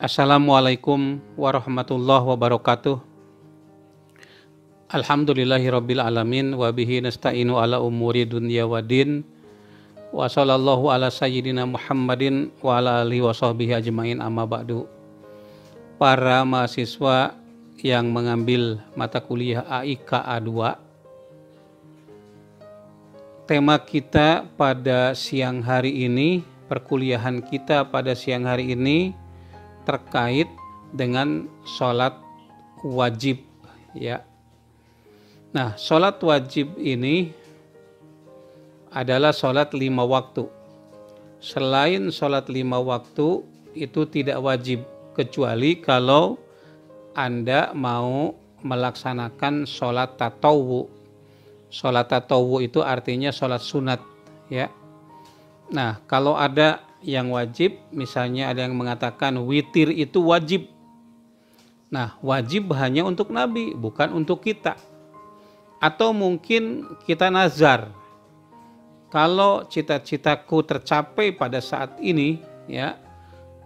Assalamualaikum warahmatullahi wabarakatuh. Alhamdulillahirabbil alamin wa bihi nasta'inu ala umuri dunya waddin. Wa sallallahu ala sayyidina Muhammadin wa ala alihi wa sahbihi ajmain amma ba'du. Para mahasiswa yang mengambil mata kuliah AIK A2, tema kita pada siang hari ini, perkuliahan kita pada siang hari ini terkait dengan sholat wajib, ya. Nah, sholat wajib ini adalah sholat 5 waktu. Selain sholat 5 waktu itu tidak wajib, kecuali kalau Anda mau melaksanakan sholat tatawwu. Sholat tatawwu itu artinya sholat sunat, ya. Nah, kalau ada yang wajib, misalnya ada yang mengatakan witir itu wajib. Nah, wajib hanya untuk Nabi, bukan untuk kita. Atau mungkin kita nazar, kalau cita-citaku tercapai pada saat ini, ya,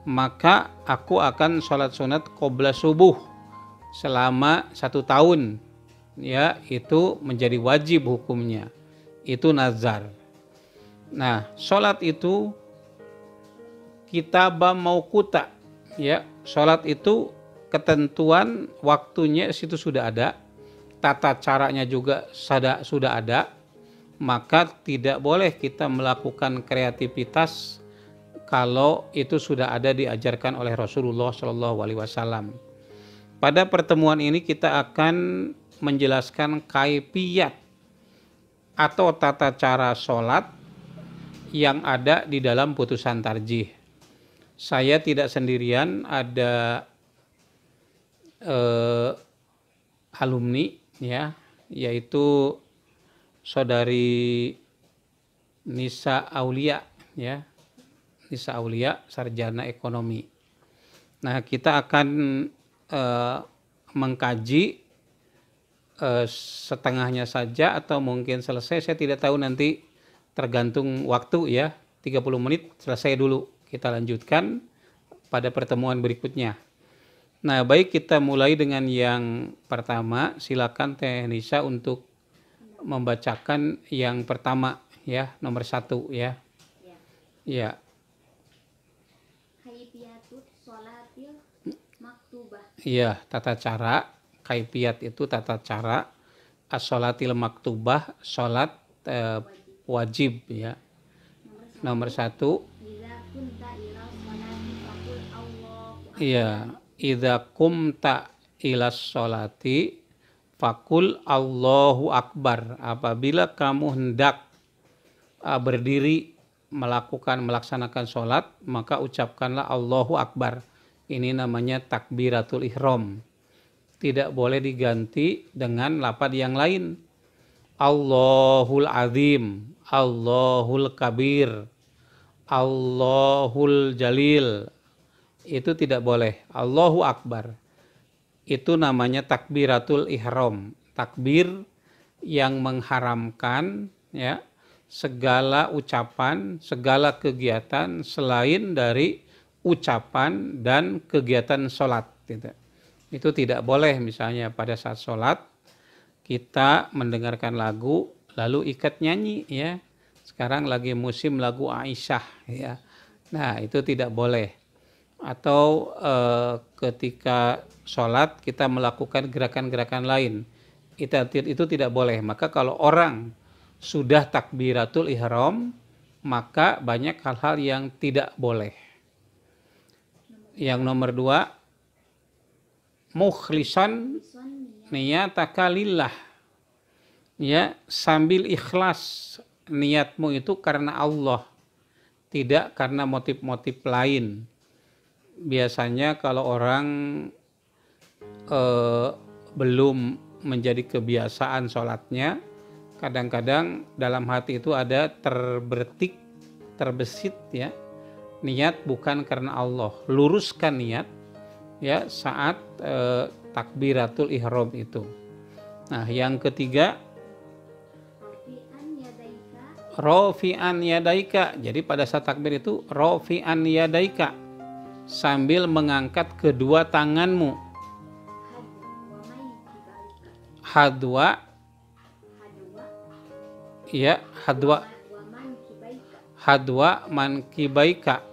maka aku akan sholat sunat qobla subuh selama 1 tahun, ya, itu menjadi wajib hukumnya. Itu nazar. Nah, sholat itu kitabah mauquta, ya. Sholat itu ketentuan waktunya situ sudah ada, tata caranya juga sudah ada, maka tidak boleh kita melakukan kreativitas kalau itu sudah ada diajarkan oleh Rasulullah SAW. Pada pertemuan ini kita akan menjelaskan kaifiyat atau tata cara sholat yang ada di dalam putusan tarjih. Saya tidak sendirian, ada alumni, ya, yaitu saudari Nisa Aulia, ya, Nisa Aulia, sarjana ekonomi. Nah, kita akan mengkaji setengahnya saja atau mungkin selesai, saya tidak tahu, nanti tergantung waktu, ya. 30 menit selesai dulu, kita lanjutkan pada pertemuan berikutnya. Nah, baik, kita mulai dengan yang pertama. Silakan Teh Nisa untuk membacakan yang pertama, ya, nomor 1, ya. Ya. Kaifiyatus sholatil maktubah. Iya, tata cara. Kaifiyat itu tata cara. As-sholatil maktubah, sholat wajib, ya. Nomor 1. Iya, idza qumta ilas sholati fakul Allahu akbar. Apabila kamu hendak berdiri melaksanakan sholat, maka ucapkanlah Allahu akbar. Ini namanya takbiratul ihram. Tidak boleh diganti dengan lafaz yang lain. Allahul azim, Allahul kabir, Allahul jalil. Itu tidak boleh. Allahu akbar. Itu namanya takbiratul ihram. Takbir yang mengharamkan, ya, segala ucapan, segala kegiatan selain dari ucapan dan kegiatan sholat. Itu tidak boleh. Misalnya pada saat sholat kita mendengarkan lagu lalu ikut nyanyi, ya. Sekarang lagi musim lagu Aisyah, ya. Nah, itu tidak boleh. Atau ketika sholat kita melakukan gerakan-gerakan lain, itu tidak boleh. Maka kalau orang sudah takbiratul ihram, maka banyak hal-hal yang tidak boleh. Yang nomor 2, mukhlisan niyataka lillah, ya, sambil ikhlas niatmu itu karena Allah, tidak karena motif-motif lain. Biasanya kalau orang belum menjadi kebiasaan sholatnya, kadang-kadang dalam hati itu ada terbesit, ya, niat bukan karena Allah. Luruskan niat, ya, saat takbiratul ihram itu. Nah, yang ketiga, Rofi'an yadaika. Jadi pada saat takbir itu Rofi'an yadaika, sambil mengangkat kedua tanganmu. Hadwa, ya, hadwa mankibaika,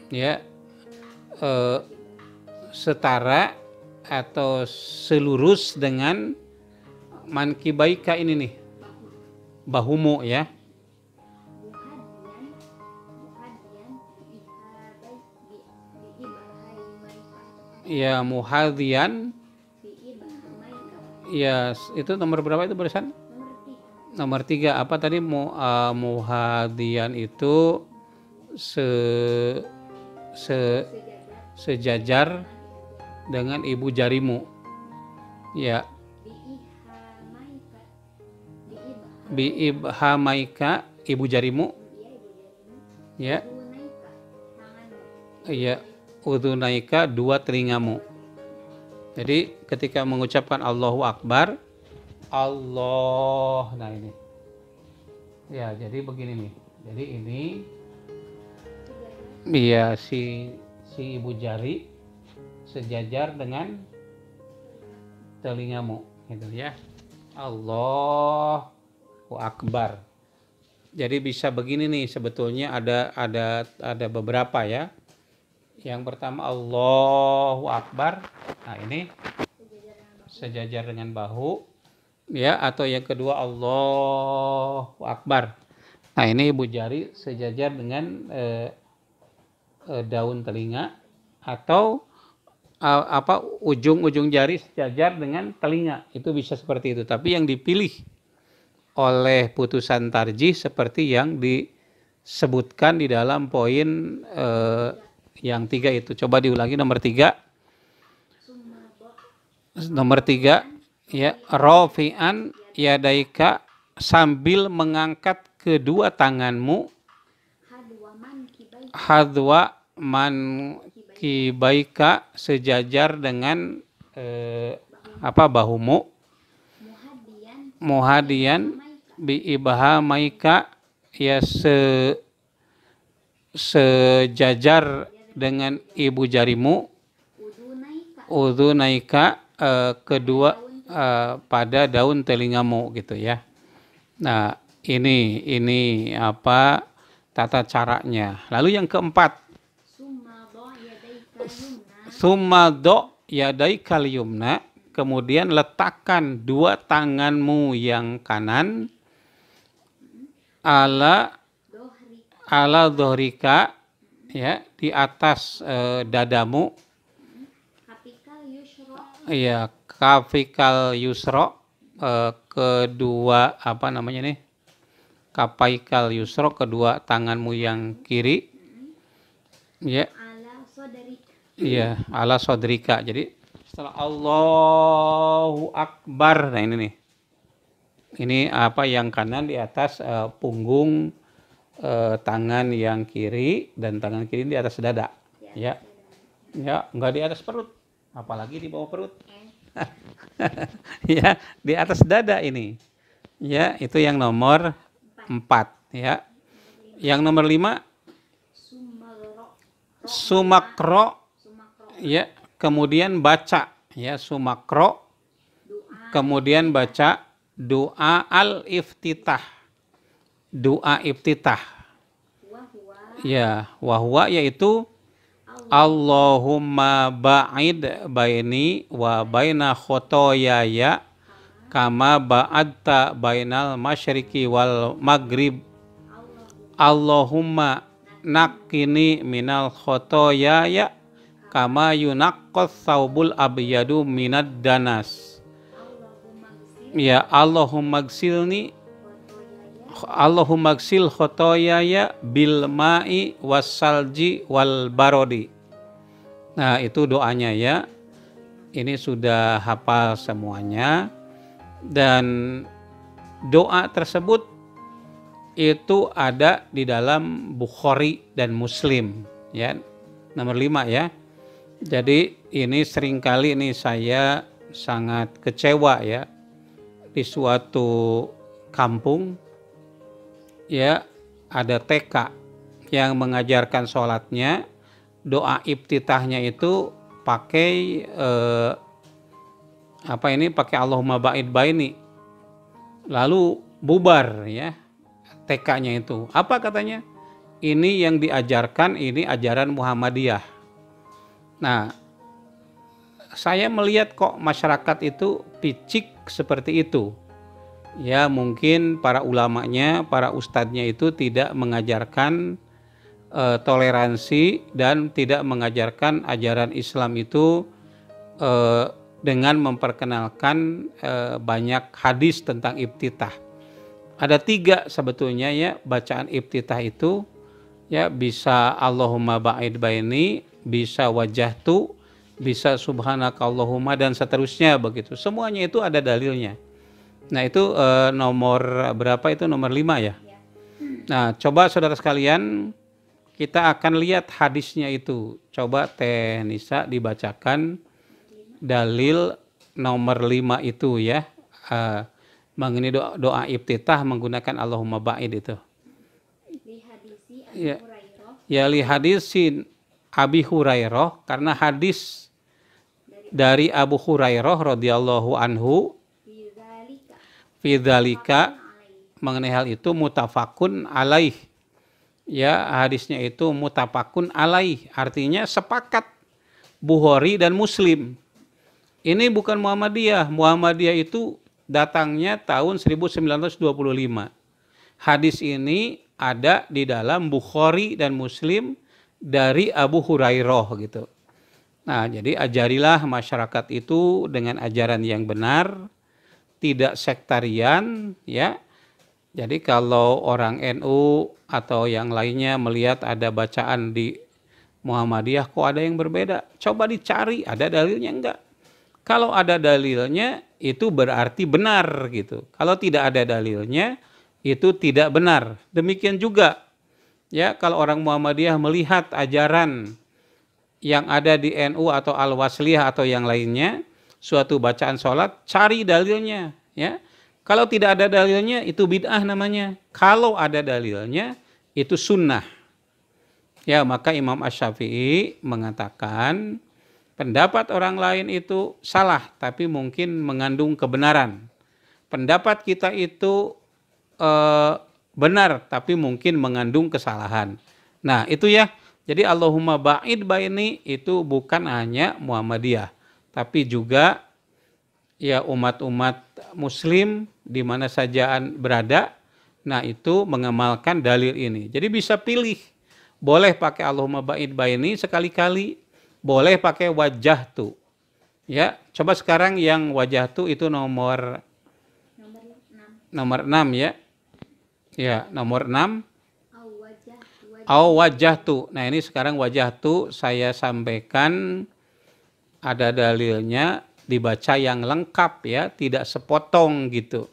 ya, setara atau selurus dengan mankibaika ini nih, bahumu, ya. Ya, muhadhian. Ya, itu nomor berapa itu barusan? Nomor 3. Apa tadi? Muhadhian itu sejajar dengan ibu jarimu. Ya. Biibhamaika, ibu jarimu. Ya. Ya. Udhunaika, dua telingamu. Jadi ketika mengucapkan Allahu Akbar, Allah, nah ini. Ya, jadi begini nih. Jadi ini, ya, si ibu jari sejajar dengan telingamu, gitu ya. Allahu Akbar. Jadi bisa begini nih, sebetulnya ada beberapa, ya. Yang pertama Allahu Akbar. Nah, ini sejajar dengan bahu, ya, atau yang kedua Allahu Akbar. Nah, ini ibu jari sejajar dengan daun telinga, atau ujung-ujung jari sejajar dengan telinga. Itu bisa seperti itu. Tapi yang dipilih oleh putusan tarjih seperti yang disebutkan di dalam poin yang 3 itu. Coba diulangi nomor 3. Nomor 3, ya, rafi'an yadaika, sambil mengangkat kedua tanganmu. Hadwa mankibaika, sejajar dengan bahumu. Muhadian biibhamaika, ya, sejajar dengan ibu jarimu. Udhunaika, kedua pada daun telingamu, gitu ya. Nah, ini tata caranya. Lalu yang keempat, summa do yadaikal yumna, kemudian letakkan dua tanganmu yang kanan ala dhohrika, ya, di atas dadamu. Ya, kafikal yusro, kedua kapaikal yusro, kedua tanganmu yang kiri. Ya. Iya, ala sodrika. Jadi setelah Allahu Akbar, nah ini nih. Ini yang kanan di atas punggung, tangan yang kiri, dan tangan kiri di atas dada. Ya. Ya, enggak di atas perut, apalagi di bawah perut. Ya, di atas dada ini. Ya, itu yang nomor 4, ya. Yang nomor 5, sumakro, ya, kemudian baca, ya, sumakro, kemudian baca doa al-iftitah. Doa iftitah. Ya, wahwa, yaitu Allahumma ba'id baini wa baina khotoyaya kama ba'adta bainal masyriqi wal maghrib. Allahumma naqqini minal khotoyaya kama yunaqqas saubul abyadu minad danas. Ya, Allahumma gsil khotoyaya bil ma'i wassalji wal barodi. Nah, itu doanya, ya. Ini sudah hafal semuanya. Dan doa tersebut itu ada di dalam Bukhari dan Muslim, ya. Nomor 5, ya. Jadi ini seringkali ini saya sangat kecewa, ya, di suatu kampung, ya, ada TK yang mengajarkan sholatnya doa iftitahnya itu pakai pakai Allahumma ba'id baini, lalu bubar ya TK-nya itu. Apa katanya? Ini yang diajarkan, ini ajaran Muhammadiyah. Nah, saya melihat kok masyarakat itu picik seperti itu. Ya mungkin para ulamanya, para ustadznya itu tidak mengajarkan toleransi dan tidak mengajarkan ajaran Islam itu dengan memperkenalkan banyak hadis tentang iftitah. Ada 3 sebetulnya ya bacaan iftitah itu, ya bisa Allahumma ba'id baini, bisa wajahtu, bisa subhanakallahumma dan seterusnya begitu. Semuanya itu ada dalilnya. Nah itu nomor berapa itu? Nomor 5 ya. Nah coba saudara sekalian, kita akan lihat hadisnya itu. Coba Teh Nisa dibacakan dalil nomor 5 itu ya. Mengenai doa iftitah menggunakan Allahumma ba'id itu. Ya li hadisin Abi Hurairah, karena hadis dari Abu Hurairah radhiyallahu anhu fidzalika, mengenai hal itu mutafakun alaih. Ya hadisnya itu mutafakun alaih, artinya sepakat Bukhari dan Muslim. Ini bukan Muhammadiyah. Muhammadiyah itu datangnya tahun 1925. Hadis ini ada di dalam Bukhari dan Muslim dari Abu Hurairah gitu. Nah, jadi ajarilah masyarakat itu dengan ajaran yang benar, tidak sektarian ya. Jadi kalau orang NU atau yang lainnya melihat ada bacaan di Muhammadiyah kok ada yang berbeda, coba dicari ada dalilnya enggak. Kalau ada dalilnya itu berarti benar gitu. Kalau tidak ada dalilnya itu tidak benar. Demikian juga ya kalau orang Muhammadiyah melihat ajaran yang ada di NU atau Al-Wasliyah atau yang lainnya, suatu bacaan sholat, cari dalilnya ya. Kalau tidak ada dalilnya itu bid'ah namanya. Kalau ada dalilnya itu sunnah. Ya maka Imam Asy-Syafi'i mengatakan pendapat orang lain itu salah tapi mungkin mengandung kebenaran. Pendapat kita itu benar tapi mungkin mengandung kesalahan. Nah itu ya. Jadi Allahumma ba'id baini itu bukan hanya Muhammadiyah, tapi juga ya umat-umat Muslim di mana saja berada. Nah itu mengamalkan dalil ini. Jadi bisa pilih, boleh pakai Allahumma ba'id baini sekali-kali, boleh pakai wajahtu. Ya, coba sekarang yang wajahtu itu nomor 6 ya. Ya, nomor 6. Au wajahtu. Nah, ini sekarang wajahtu saya sampaikan ada dalilnya, dibaca yang lengkap ya, tidak sepotong gitu.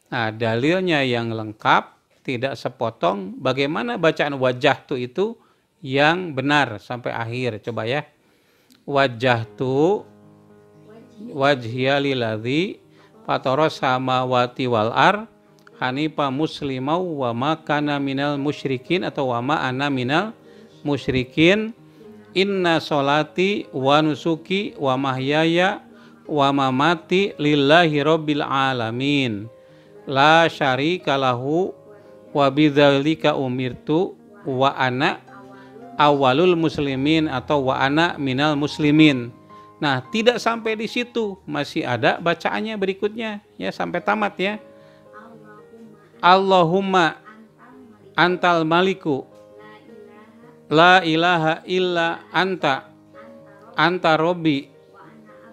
Nah, dalilnya yang lengkap, tidak sepotong. Bagaimana bacaan wajahtu itu yang benar sampai akhir? Coba ya. Wajahtu wajhiya liladzi fataras samawati wal ar hanifa muslimau wa ma kana minal musyrikin atau wa ma ana minal musyrikin inna sholati wa nusuki wa mahyaya wa mamati lillahi rabbil alamin la syarika lahu wa bidzalika umirtu wa ana awalul muslimin atau wa ana minal muslimin. Nah, tidak sampai di situ, masih ada bacaannya berikutnya ya sampai tamat ya. Allahumma antal maliku la ilaha illa anta anta robbi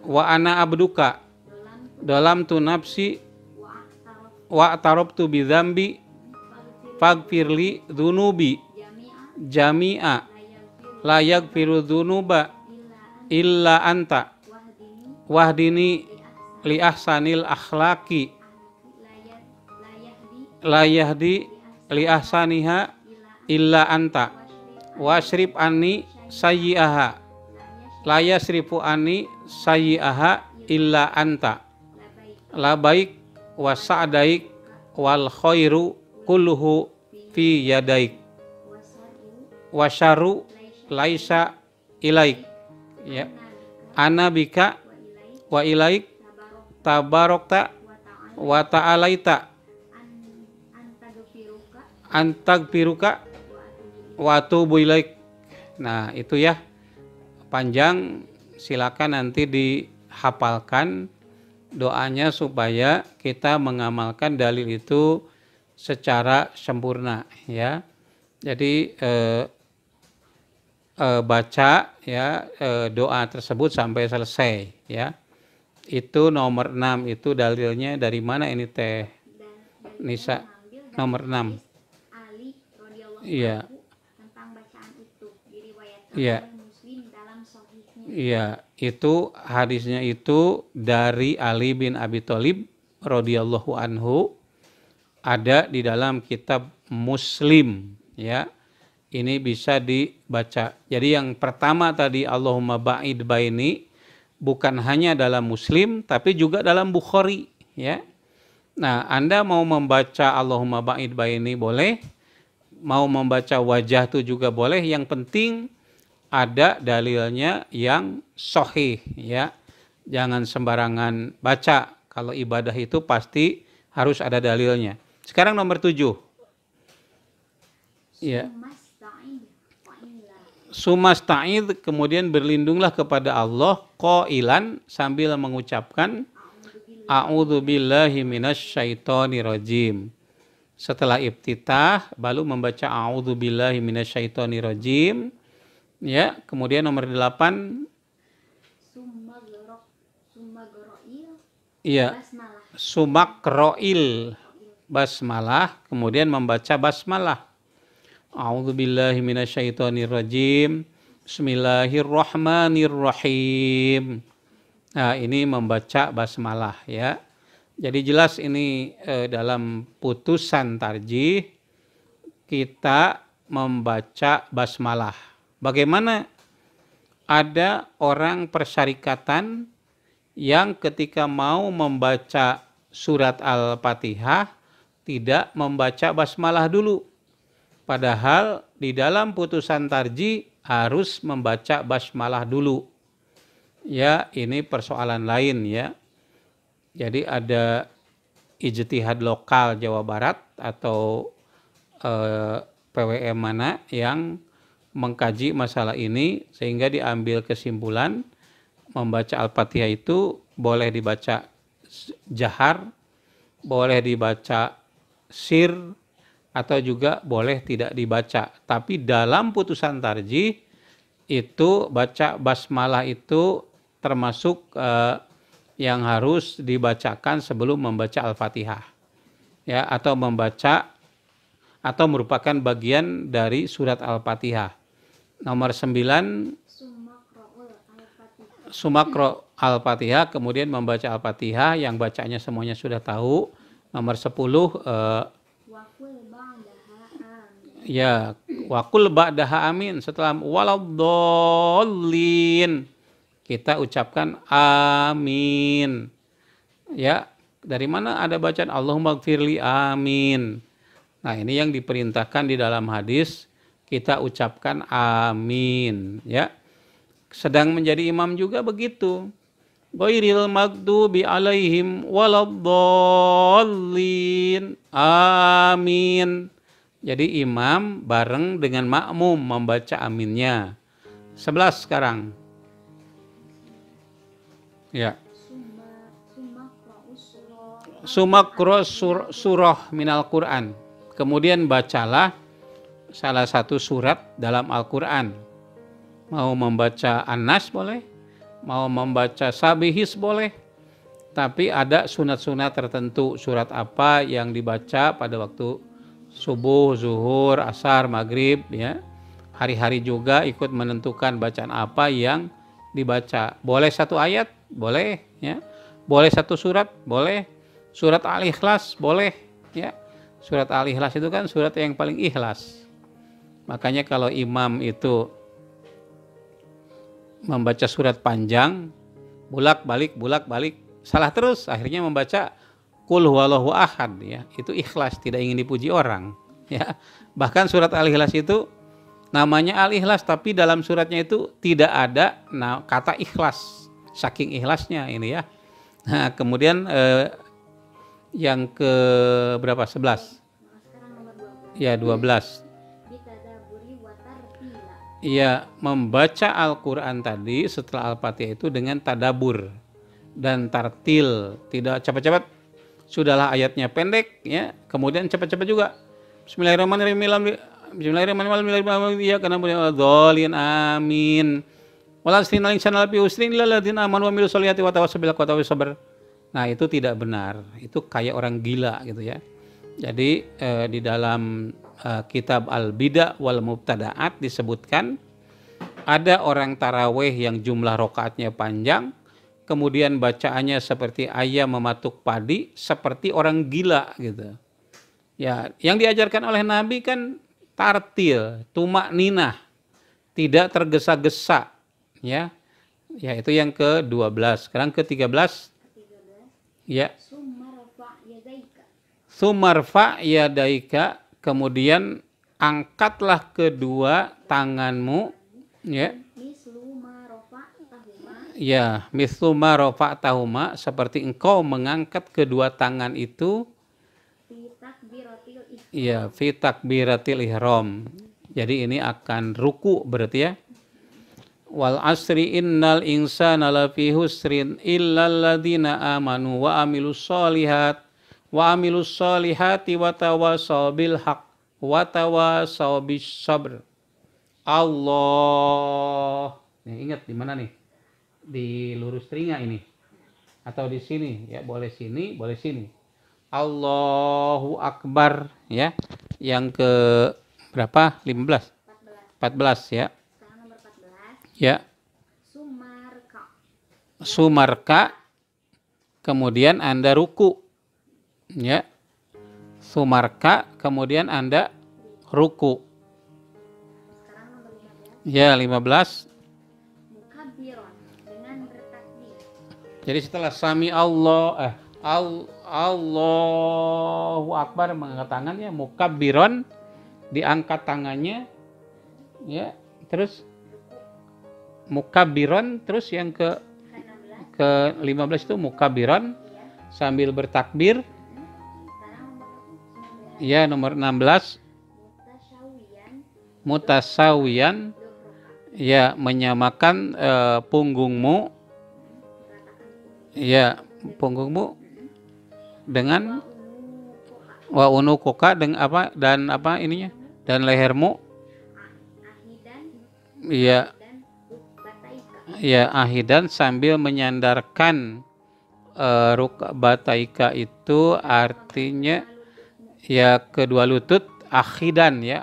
wa ana abduka dalam tu nafsi wa tarabtu bi dzambi faghfirli dzunubi jami'a la yaghfiru dzunuba illa anta wahdini li ahsanil akhlaqi la yahdi li ahsaniha illa anta wasrif anni sayyi'aha la yasrifu anni sayyi'aha illa anta la baik wa sa'daik wal khairu kulluhu fi yadaik wa syarru laisa ilaik. Ya. Ana bika wa ilaik tabarokta wa ta'alaita antagfiruka wa atubu ilaik. Nah, itu ya. Panjang, silakan nanti dihafalkan doanya supaya kita mengamalkan dalil itu secara sempurna ya. Jadi baca ya doa tersebut sampai selesai ya. Itu nomor 6 itu dalilnya dari mana ini Teh Nisa? Nomor 6. Ali radhiyallahu Iya. anhu tentang bacaan itu diriwayatkan Iya. oleh Muslim dalam sahihnya. Iya, itu hadisnya itu dari Ali bin Abi Thalib radhiyallahu anhu, ada di dalam kitab Muslim ya. Ini bisa dibaca. Jadi yang pertama tadi Allahumma ba'id baini bukan hanya dalam Muslim tapi juga dalam Bukhari ya. Nah, Anda mau membaca Allahumma ba'id baini boleh, mau membaca wajah itu juga boleh, yang penting ada dalilnya yang sahih ya. Jangan sembarangan baca. Kalau ibadah itu pasti harus ada dalilnya. Sekarang nomor 7. Ya. Sumasta'id, kemudian berlindunglah kepada Allah qailan, sambil mengucapkan a'udzubillahi minasyaitonirrajim. Setelah iftitah baru membaca a'udzubillahi minasyaitonirrajim. Ya, kemudian nomor 8 iya, sumakroil basmalah, kemudian membaca basmalah. A'udzubillahi minasyaitonirrajim. Bismillahirrahmanirrahim. Nah, ini membaca basmalah ya. Jadi jelas ini dalam putusan tarjih kita membaca basmalah. Bagaimana ada orang persyarikatan yang ketika mau membaca surat Al-Fatihah tidak membaca basmalah dulu. Padahal di dalam putusan tarjih harus membaca basmalah dulu. Ya, ini persoalan lain ya. Jadi ada ijtihad lokal Jawa Barat atau PWM mana yang mengkaji masalah ini sehingga diambil kesimpulan membaca Al-Fatihah itu boleh dibaca jahar, boleh dibaca sir, atau juga boleh tidak dibaca. Tapi dalam putusan tarjih itu baca basmalah itu termasuk yang harus dibacakan sebelum membaca Al-Fatihah. Ya, atau membaca atau merupakan bagian dari surat Al-Fatihah. Nomor 9 Sumakro Al-Fatihah, kemudian membaca Al-Fatihah yang bacanya semuanya sudah tahu. Nomor 10 ya, wakul ba'daha amin, setelah waladdallin kita ucapkan amin. Ya, dari mana ada bacaan Allahumma gfirli amin. Nah, ini yang diperintahkan di dalam hadis, kita ucapkan amin ya. Sedang menjadi imam juga begitu. Ghairil maghdubi alaihim waladdallin amin. Jadi imam bareng dengan makmum membaca aminnya. 11 sekarang. Ya. Sumakro surah minal Quran. Kemudian bacalah salah satu surat dalam Al-Quran. Mau membaca An-Nas boleh, mau membaca Sabihis boleh. Tapi ada sunat-sunat tertentu, surat apa yang dibaca pada waktu subuh, zuhur, asar, maghrib ya. Hari-hari juga ikut menentukan bacaan apa yang dibaca. Boleh satu ayat, boleh ya. Boleh satu surat, boleh. Surat Al-Ikhlas boleh ya. Surat Al-Ikhlas itu kan surat yang paling ikhlas. Makanya kalau imam itu membaca surat panjang, bolak-balik salah terus, akhirnya membaca Qul huwallahu ahad ya. Itu ikhlas, tidak ingin dipuji orang ya. Bahkan surat Al-Ikhlas itu namanya Al-Ikhlas, tapi dalam suratnya itu tidak ada kata ikhlas, saking ikhlasnya ini ya. Nah, kemudian yang ke berapa? 11. Nah, sekarang nomor 12. Ya, 12. Bitadaburi wa tartila. Iya, membaca Al-Quran tadi setelah Al-Fatihah itu dengan tadabur dan tartil, tidak cepat-cepat. Sudahlah ayatnya pendek ya, kemudian cepat-cepat juga. Bismillahirrahmanirrahim. Bismillahirrahmanirrahim. Ya karena dzallin amin. Walastinal insana lafi usrin illal ladzina amanu wa amilus solihati wa tawassaw bil haqqi wa tawassaw sabr. Nah, itu tidak benar. Itu kayak orang gila gitu ya. Jadi di dalam kitab Al-Bida' wal Mubtada'at disebutkan ada orang taraweh yang jumlah rakaatnya panjang, kemudian bacaannya seperti ayam mematuk padi, seperti orang gila gitu. Ya, yang diajarkan oleh Nabi kan tartil, tumak ninah, tidak tergesa-gesa, ya. Ya, itu yang ke-12. Sekarang ke-13. 13. Ya. Summa rafa' yadaika. Sumarfa yadaika, kemudian angkatlah kedua tanganmu, ya. Mislu ma rafa'tahuma. Ya, mislu ma rafa'tahuma, seperti engkau mengangkat kedua tangan itu, Fi takbiratil ihram. ya, fi takbiratil ihram. Jadi ini akan ruku berarti ya. Wal asri innal insana lafi husrin illal ladzina amanu wa amilus solihati wa tawassaw bil haqq wa tawassaw bis sabr. Allah. Nih, ingat di mana nih? Di lurus telinga ini. Atau di sini ya, boleh sini, boleh sini. Allahu Akbar ya. Yang ke berapa? 15. 14 ya. Sekarang nomor 14. Ya. Sumarka. Sumarka, kemudian Anda ruku. Ya. Sumarka, kemudian Anda ruku. Sekarang nomor 15. Ya, 15. Mukabbiron, dengan bertakbir. Jadi setelah sami Allahu Akbar mengangkat tangannya, mukabbiron diangkat tangannya, ya, terus mukabbiron, terus yang ke-15 itu mukabbiron sambil bertakbir. Sekarang nomor 19. Ya, nomor 16 mutasawiyan, ya, menyamakan punggungmu, ya, punggungmu dengan wa unukuka, dengan apa, dan apa ininya, dan lehermu, Ahidan ya, dan bataika. ya, ahidan sambil menyandarkan rukbataika itu artinya ya kedua lutut, akhidan ya,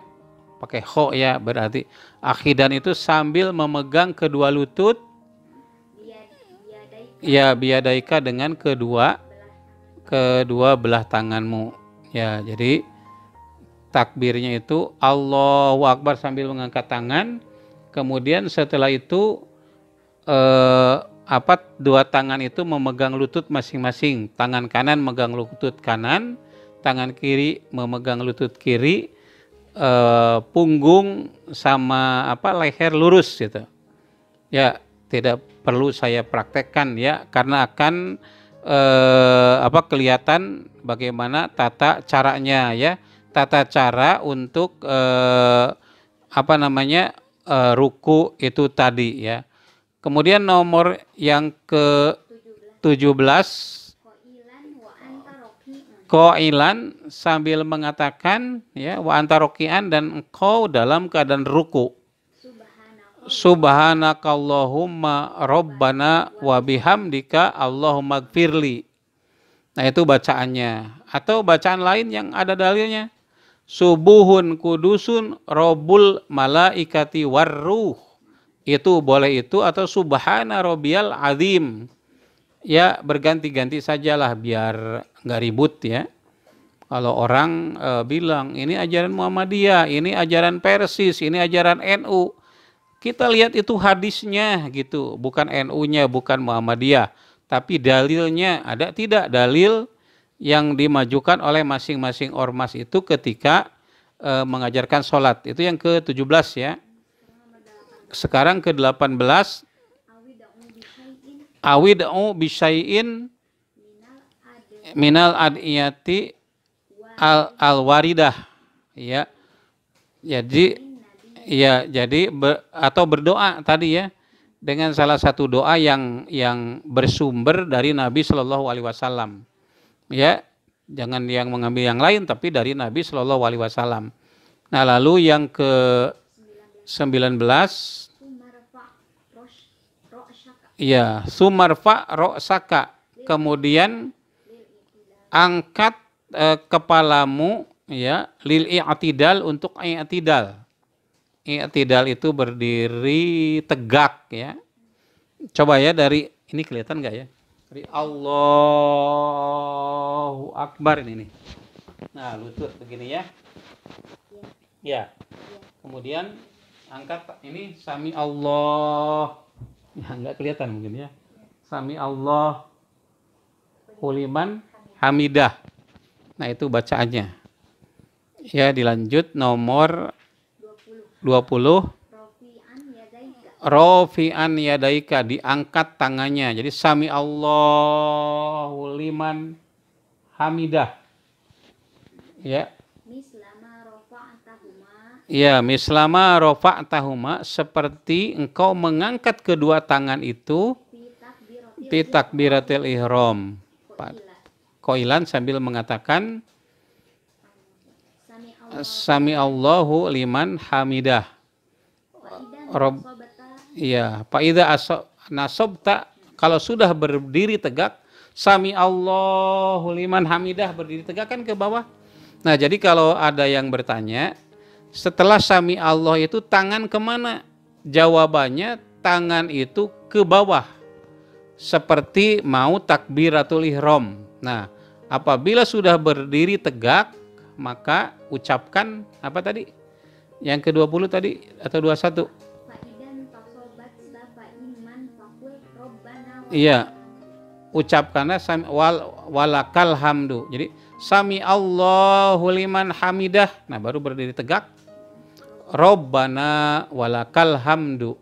pakai kho ya, berarti akhidan itu sambil memegang kedua lutut, Biadaika. ya, biadaika dengan kedua belah tanganmu. Ya, jadi takbirnya itu Allahu Akbar sambil mengangkat tangan. Kemudian setelah itu dua tangan itu memegang lutut masing-masing. Tangan kanan memegang lutut kanan, tangan kiri memegang lutut kiri, punggung sama leher lurus gitu. Ya, tidak perlu saya praktekkan ya, karena akan kelihatan bagaimana tata caranya ya, tata cara untuk ruku itu tadi ya. Kemudian nomor yang ke-17, Qa'ilan sambil mengatakan ya, wa anta roki'an, dan engkau dalam keadaan ruku. Subhanakallahumma rabbana wa bihamdika Allahumma gfirli. Nah, itu bacaannya. Atau bacaan lain yang ada dalilnya, subuhun kudusun robbul malaikati warruh. Itu boleh itu, atau subhana rabbiyal azim. Ya, berganti-ganti sajalah biar nggak ribut ya. Kalau orang bilang ini ajaran Muhammadiyah, ini ajaran Persis, ini ajaran NU, kita lihat itu hadisnya gitu, bukan NU-nya, bukan Muhammadiyah, tapi dalilnya ada tidak dalil yang dimajukan oleh masing-masing ormas itu ketika mengajarkan sholat. Itu yang ke-17 ya. Sekarang ke-18, awid'u bisyai'in minal adiyati al-waridah ya. Jadi atau berdoa tadi ya, dengan salah satu doa yang bersumber dari Nabi Shallallahu Alaihi Wasallam ya, jangan yang mengambil yang lain tapi dari Nabi Shallallahu Alaihi Wasallam. Nah lalu yang ke-19 ya, sumarfa ro'saka, kemudian angkat kepalamu ya, lil i'tidal, untuk i'tidal. I'tidal itu berdiri tegak ya. Coba ya, dari ini kelihatan nggak ya? Dari Allahu Akbar ini nih. Nah, lutut begini ya. Ya. Kemudian angkat ini sami Allah. Ya, nggak kelihatan mungkin ya. Sami Allah liman hamidah. Nah, itu bacaannya. Ya, dilanjut nomor 20. Rofi'an yadaika, diangkat tangannya. Jadi sami Allahu liman hamidah. Ya. Ya, mislama rofa'tahuma, seperti engkau mengangkat kedua tangan itu fi takbiratil ihram. Qailan, sambil mengatakan sami Allahu liman hamidah. Ya, fa idza nasobta, kalau sudah berdiri tegak, sami Allahu liman hamidah, berdiri tegak kan ke bawah. Nah, jadi kalau ada yang bertanya, setelah sami Allah itu tangan kemana? Jawabannya, tangan itu ke bawah, seperti mau takbiratul ihram. Nah, apabila sudah berdiri tegak, maka ucapkan apa tadi? Yang ke-20 tadi atau 21? Iya. Ucapkanlah walakal hamdu. Jadi sami Allahu liman hamidah. Nah, baru berdiri tegak. Rabbana walakal hamdu.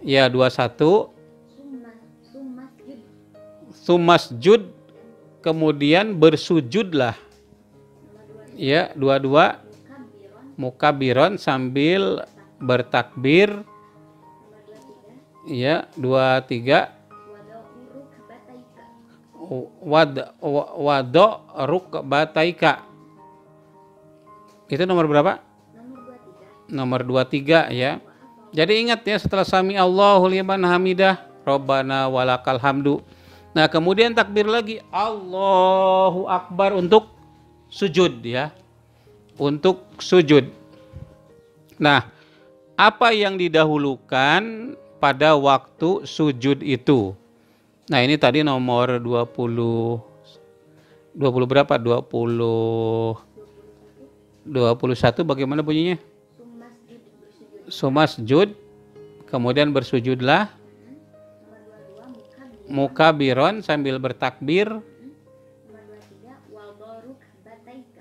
Ya, 21. Sumasjud, kemudian bersujudlah. Ya, 22. Mukabiron, sambil bertakbir. Ya, 23. Wado rukbataika. Itu nomor berapa? Nomor 23 ya. Jadi ingat ya, setelah sami Allahu liman hamidah, Rabbana walakal hamdu. Nah, kemudian takbir lagi, Allahu Akbar, untuk sujud ya. Untuk sujud. Nah, apa yang didahulukan pada waktu sujud itu? Nah, ini tadi nomor 20 berapa? 21 bagaimana bunyinya? Sumasjud, kemudian bersujudlah. Mukabiron, sambil bertakbir.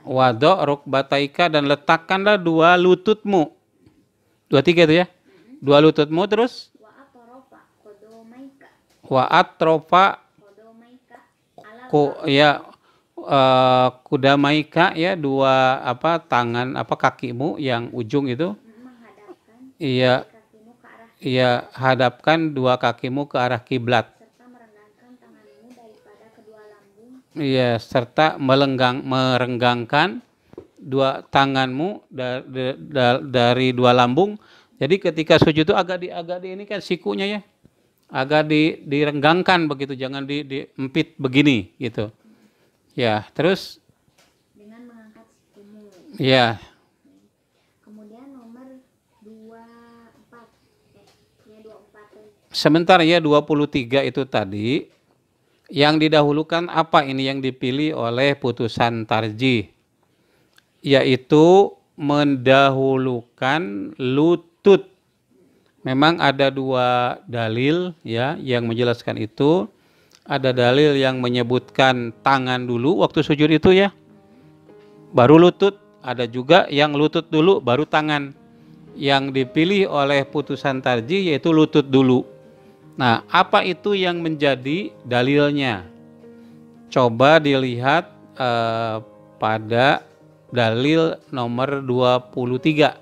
Wado rukbataika, dan letakkanlah dua lututmu. 23 itu ya. Dua lututmu, terus wa atrofa kudamaika ya, dua tangan kakimu yang ujung itu. Iya. Iya, hadapkan dua kakimu ke arah kiblat. Iya, serta merenggangkan dua tanganmu dari dua lambung. Jadi ketika sujud itu agak di ini kan sikunya ya, agak direnggangkan begitu, jangan diempit begini gitu. Ya, terus dengan mengangkat sikumu. Ya. Kemudian nomor 24. Sebentar ya, 23 itu tadi. Yang didahulukan apa ini yang dipilih oleh putusan tarjih? Yaitu mendahulukan lutut. Memang ada dua dalil ya yang menjelaskan itu. Ada dalil yang menyebutkan tangan dulu waktu sujud itu ya, baru lutut. ada juga yang lutut dulu baru tangan. Yang dipilih oleh putusan tarjih yaitu lutut dulu. Nah, apa itu yang menjadi dalilnya? Coba dilihat pada dalil nomor 23.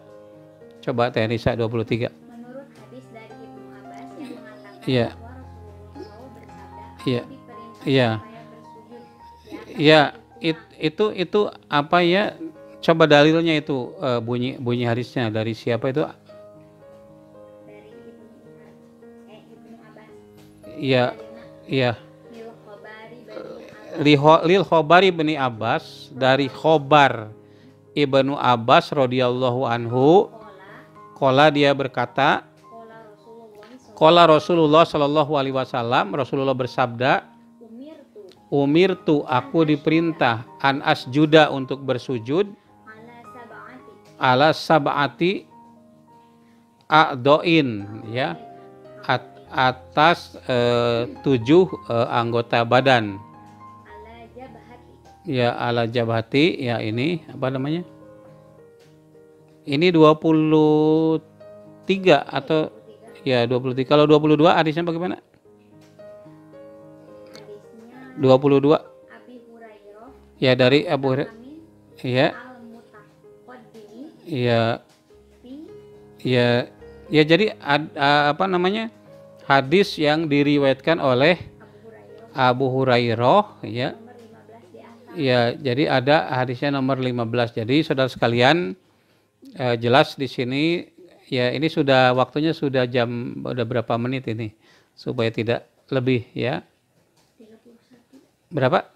Coba Teh Nisa 23. Menurut hadis dari Ibnu Abbas yang mengatakan Iya. bahwa Rasulullah bersabda, Iya. "Aku diperintah Iya. supaya bersujud di atas Ya, tulang." itu apa ya? Coba dalilnya itu bunyi hadisnya dari siapa itu? Dari Ibnu Abbas. Iya, iya. Lil Khobari Bani Abbas. Lil Khobari bani Abbas, dari Khobar ibnu Abbas radhiyallahu anhu, qala dia berkata, qala Rasulullah sallallahu alaihi wasallam, Rasulullah bersabda, umirtu aku diperintah an asjuda untuk bersujud ala sab'ati a'doin, ya, atas 7 anggota badan. Ya, ala jabhati, ya ini apa namanya? Ini 23 atau ya 23. Kalau 22 hadisnya bagaimana? Hadisnya 22. Abi Hurairah. Ya, dari Abu Hurairah. Ya. Ya. Ya. Ya, jadi apa namanya? Hadis yang diriwayatkan oleh Abu Hurairah, ya. Ya, jadi ada hadisnya nomor 15. Jadi saudara sekalian, jelas di sini ya, ini sudah waktunya sudah udah berapa menit ini supaya tidak lebih, ya. 31. Berapa?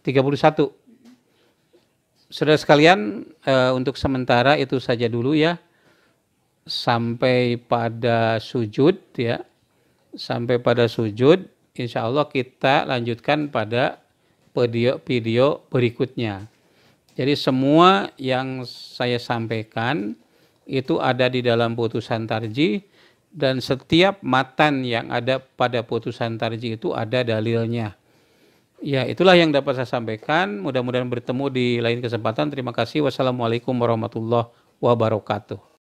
31. Saudara sekalian, untuk sementara itu saja dulu ya. Sampai pada sujud, ya. Sampai pada sujud, insya Allah kita lanjutkan pada video berikutnya. Jadi semua yang saya sampaikan itu ada di dalam putusan tarjih, dan setiap matan yang ada pada putusan tarjih itu ada dalilnya. Ya, itulah yang dapat saya sampaikan. Mudah-mudahan bertemu di lain kesempatan. Terima kasih. Wassalamualaikum warahmatullahi wabarakatuh.